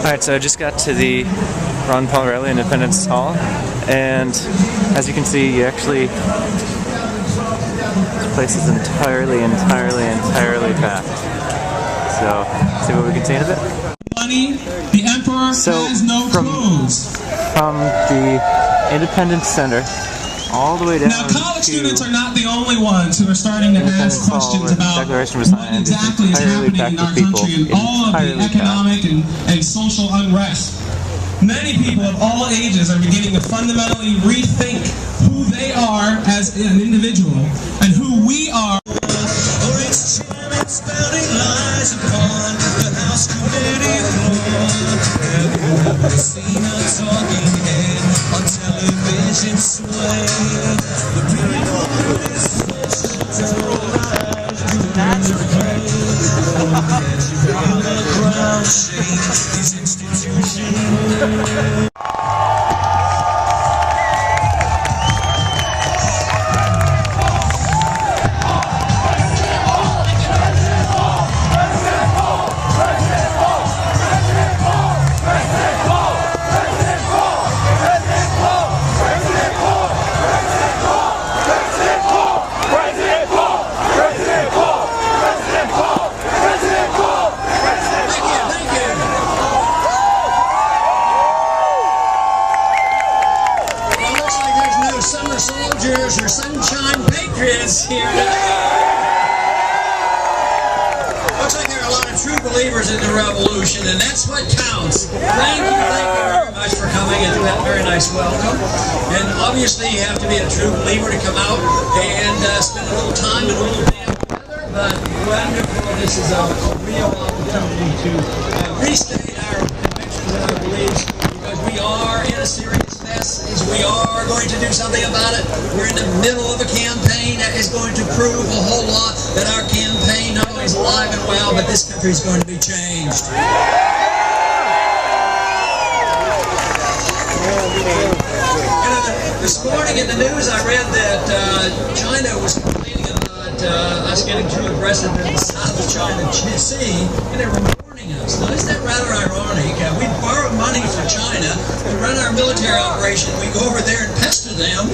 Alright, so I just got to the Ron Paul Reilly Independence Hall, and as you can see, this place is entirely packed. So, see what we can see in a bit? Money, the emperor has no clothes. From the Independence Center all the way down. Now, college students are not the only ones who are starting to ask questions about what exactly is happening in our country and all of the economic and social unrest. Many people of all ages are beginning to fundamentally rethink who they are as an individual and who we are. Summer soldiers or sunshine patriots here today. Looks like there are a lot of true believers in the revolution, and that's what counts. Thank you very much for coming, and that very nice welcome. And obviously you have to be a true believer to come out and spend a little time and a little damn together, but wonderful. This is a real opportunity to restate our convictions and our beliefs, because we are in a serious mess. We are going to do something about it. We're in the middle of a campaign that is going to prove a whole lot that our campaign not only is alive and well, but this country is going to be changed. This morning in the news I read that China was complaining about us getting too aggressive in the South China Sea, and they were warning us. Now, isn't that rather ironic? We borrow money from China, we run our military operation, we go over there and pester them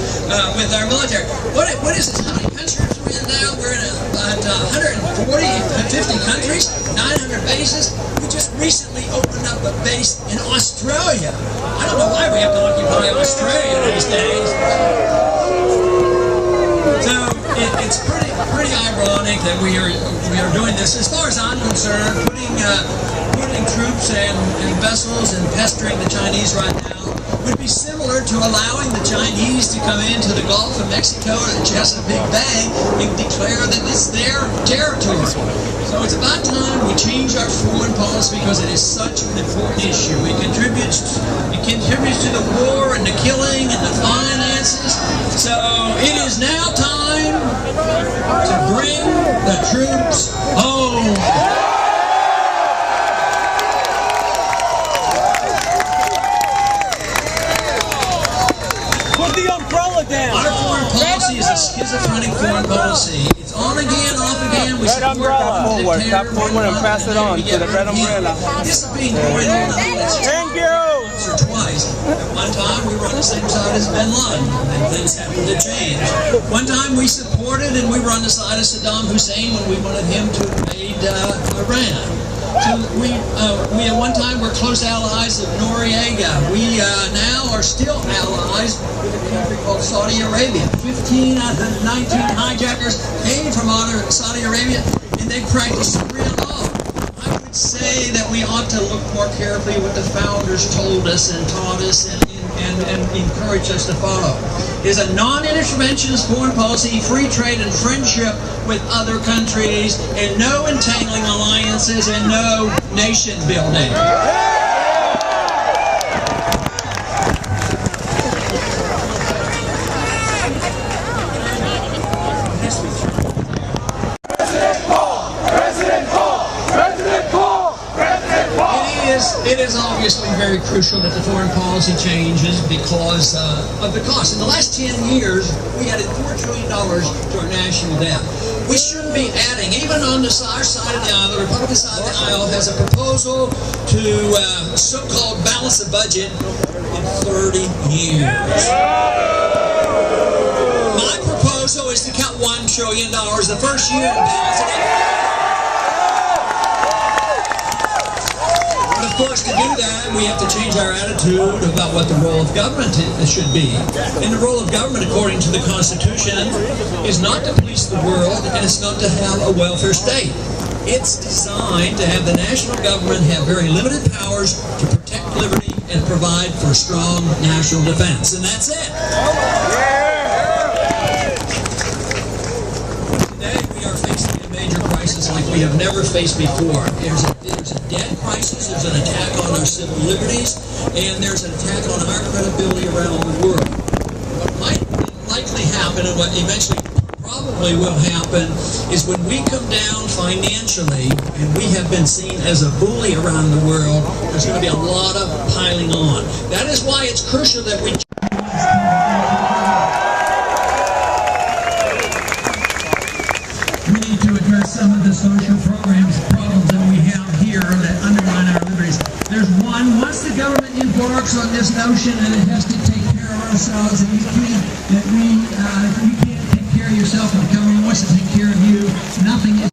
with our military. What is this? How many countries are we in now? We're in about 150 countries, 900 bases. We just recently opened up a base in Australia. I don't know why we have to occupy Australia these days. So it's pretty ironic that we are doing this. As far as I'm concerned, putting troops and vessels and pestering the Chinese right now would be similar to allowing the Chinese to come into the Gulf of Mexico or the Chesapeake Bay and declare that it's their territory. So it's about time we change our foreign policy, because it is such an important issue. It contributes to the war and the killing and the finances. So it is now time to bring the troops home. Our foreign policy is a schizophrenic foreign policy. It's on again, off again. We red umbrella forward, tap forward and pass it on to the red umbrella. This has been going on Thank you! once or twice. At one time we were on the same side as Bin Laden, and things happened to change. One time we supported and we were on the side of Saddam Hussein when we wanted him to invade Iran. So we at one time were close allies of Noriega. We now are still allies with a country called Saudi Arabia. 15 out of the 19 hijackers came from Saudi Arabia, and they practice Sharia law. I would say that we ought to look more carefully what the founders told us and taught us and encouraged us to follow. Is a non-interventionist foreign policy, free trade and friendship with other countries, and no entangling alliances and no nation building. It is It is obviously very crucial that the foreign policy changes because of the cost. In the last 10 years, we added $4 trillion to our national debt. We shouldn't be adding, even on our side of the aisle, the Republican side of the aisle has a proposal to so-called balance the budget in 30 years. My proposal is to cut $1 trillion the first year and balance it out. Of course, to do that, we have to change our attitude about what the role of government should be. And the role of government, according to the Constitution, is not to police the world, and it's not to have a welfare state. It's designed to have the national government have very limited powers to protect liberty and provide for strong national defense. And that's it. Today, we are facing a major crisis like we have never faced before. There's a debt crisis, there's an attack on our civil liberties, and there's an attack on our credibility around the world. What might likely happen, and what eventually probably will happen, is when we come down financially, and we have been seen as a bully around the world, there's going to be a lot of piling on. That is why it's crucial that we... We need to address some of the social problems that we have here that undermine our liberties. There's one, once the government embarks on this notion that it has to take care of ourselves, and you can't take care of yourself, and the government wants to take care of you, nothing is